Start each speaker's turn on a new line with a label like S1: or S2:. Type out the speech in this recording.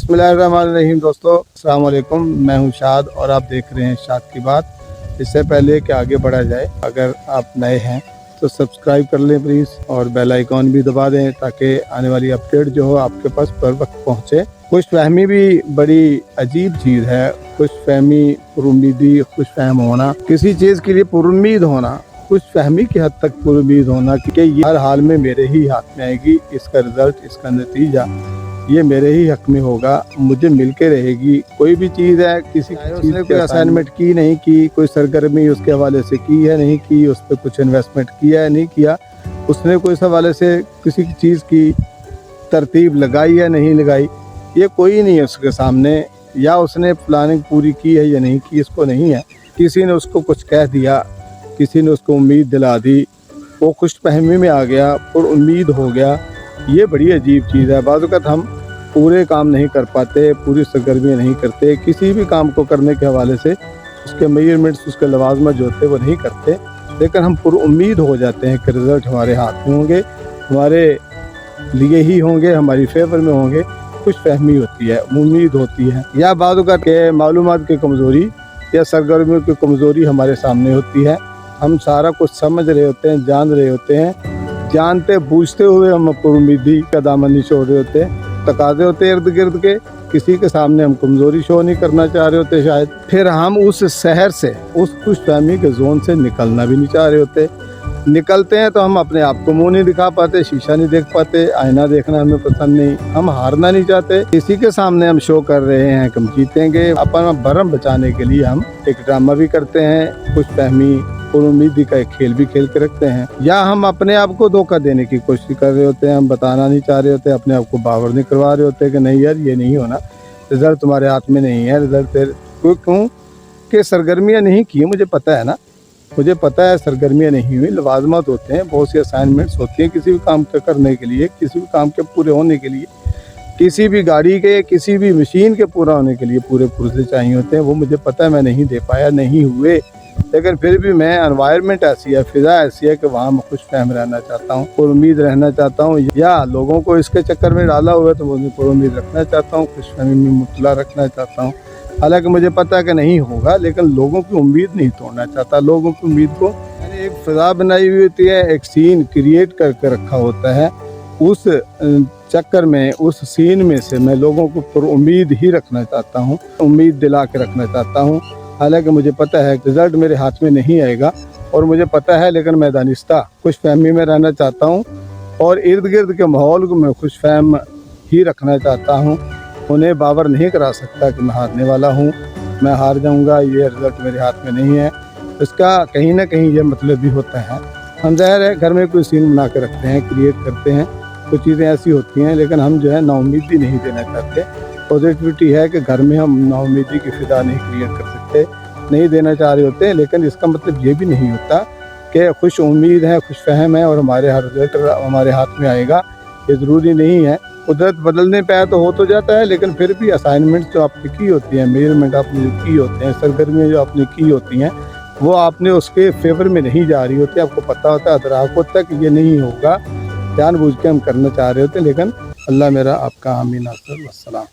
S1: बिस्मिल्लाहिर्रहमानिर्रहीम। दोस्तों अस्सलाम वालेकुम, मैं हूं शाद और आप देख रहे हैं शाद की बात। इससे पहले कि आगे बढ़ा जाए, अगर आप नए हैं तो सब्सक्राइब कर लें प्लीज़, और बेल आइकॉन भी दबा दें ताकि आने वाली अपडेट जो हो आपके पास पर वक्त पहुँचे। खुश फहमी भी बड़ी अजीब चीज़ है। खुश फहमी, पुरुमीदी, खुश फहम होना, किसी चीज़ के लिए पुरुमीद होना, खुश फहमी की हद तक पुरुमीद होना कि ये हर हाल में मेरे ही हाथ में आएगी, इसका रिजल्ट, इसका नतीजा ये मेरे ही हक में होगा, मुझे मिल के रहेगी। कोई भी चीज़ है, किसी चीज़ ने कोई असाइनमेंट की नहीं की, कोई सरगर्मी उसके हवाले से की है नहीं की, उस पर कुछ इन्वेस्टमेंट किया है नहीं किया, उसने कोई इस हवाले से किसी चीज़ की तरतीब लगाई है नहीं लगाई, ये कोई नहीं है उसके सामने। या उसने प्लानिंग पूरी की है या नहीं की, इसको नहीं है। किसी ने उसको कुछ कह दिया, किसी ने उसको उम्मीद दिला दी, वो खुश फहमी में आ गया और उम्मीद हो गया। ये बड़ी अजीब चीज़ है। बाज़ वक़्त हम पूरे काम नहीं कर पाते, पूरी सरगर्मियाँ नहीं करते, किसी भी काम को करने के हवाले से उसके मेजरमेंट्स, उसके लवाजमत जो होते हैं वो नहीं करते, लेकिन हम पुरुम्मीद हो जाते हैं कि रिज़ल्ट हमारे हाथ में होंगे, हमारे लिए ही होंगे, हमारी फेवर में होंगे। खुश फहमी होती है, उम्मीद होती है, या बाज़ वक़्त के मालूमात की कमज़ोरी या सरगर्मियों की कमज़ोरी हमारे सामने होती है। हम सारा कुछ समझ रहे होते हैं, जान रहे होते हैं, जानते बूझते हुए हम पुरुमीदी का दामन नहीं छोड़ रहे होते, तकाज़े होते इर्द गिर्द के, किसी के सामने हम कमज़ोरी शो नहीं करना चाह रहे होते शायद। फिर हम उस शहर से, उस खुश फहमी के जोन से निकलना भी नहीं चाह रहे होते। निकलते हैं तो हम अपने आप को मुँह नहीं दिखा पाते, शीशा नहीं देख पाते, आईना देखना हमें पसंद नहीं, हम हारना नहीं चाहते। किसी के सामने हम शो कर रहे हैं कि हम जीतेंगे। अपना भरम बचाने के लिए हम एक ड्रामा भी करते हैं, खुश फहमी और उम्मीदी का एक खेल भी खेल के रखते हैं। या हम अपने आप को धोखा देने की कोशिश कर रहे होते हैं, हम बताना नहीं चाह रहे होते, अपने आप को बावर नहीं करवा रहे होते कि नहीं यार ये नहीं होना, रिजल्ट तुम्हारे हाथ में नहीं है, रिजल्ट क्यों कि सरगर्मियाँ नहीं की, मुझे पता है ना, मुझे पता है सरगर्मियाँ नहीं हुई, लवाजमत होते हैं, बहुत सी असाइनमेंट्स होती हैं किसी भी काम के करने के लिए, किसी भी काम के पूरे होने के लिए, किसी भी गाड़ी के, किसी भी मशीन के पूरा होने के लिए पूरे पुर्जे चाहिए होते हैं। वो मुझे पता है, मैं नहीं दे पाया, नहीं हुए, लेकिन फिर भी मैं, एनवायरनमेंट ऐसी है, फिज़ा ऐसी है कि वहाँ मैं खुश फहम रहना चाहता हूँ, और उम्मीद रहना चाहता हूँ। या लोगों को इसके चक्कर में डाला हुआ है तो मुझे पर उम्मीद रखना चाहता हूँ, खुश फहमी में मुब्तला रखना चाहता हूँ। हालांकि मुझे पता है कि नहीं होगा, लेकिन लोगों की उम्मीद नहीं तोड़ना चाहता। लोगों की उम्मीद को, मैंने एक फ़िज़ा बनाई हुई होती है, एक सीन क्रिएट करके रखा होता है, उस चक्कर में, उस सीन में से मैं लोगों को पर उम्मीद ही रखना चाहता हूँ, उम्मीद दिला के रखना चाहता हूँ। हालांकि मुझे पता है रिज़ल्ट मेरे हाथ में नहीं आएगा, और मुझे पता है, लेकिन मैं दानिस्ता खुश फहमी में रहना चाहता हूँ, और इर्द गिर्द के माहौल को मैं खुश फहम ही रखना चाहता हूँ। उन्हें बावर नहीं करा सकता कि मैं हारने वाला हूँ, मैं हार जाऊँगा, ये रिज़ल्ट मेरे हाथ में नहीं है। इसका कहीं ना कहीं ये मतलब भी होता है। हम ज़ाहिर है घर में कोई सीन बना के रखते हैं, क्रिएट करते हैं, कुछ चीज़ें ऐसी होती हैं, लेकिन हम जो है नाउम्मीदी नहीं देना चाहते। पॉजिटिविटी है कि घर में हम नाउम्मीदी की फ़िज़ा नहीं क्रिएट कर सकते, नहीं देना चाह रहे होते, लेकिन इसका मतलब ये भी नहीं होता कि खुश उम्मीद है, खुश फहम है और हमारे हर रिजल्ट हमारे हाथ में आएगा, ये ज़रूरी नहीं है। कुदरत बदलने पे तो हो तो जाता है, लेकिन फिर भी असाइनमेंट जो आपने की होती हैं, मेजरमेंट आपने जो की होते हैं, सरगर्मियाँ जो आपने की होती हैं, वो आपने उसके फेवर में नहीं जा रही होती। आपको पता होता है, अदराक होता है कि ये नहीं होगा, जानबूझ के हम करना चाह रहे होते हैं, लेकिन अल्लाह मेरा आपका आमीन। अस्सलाम।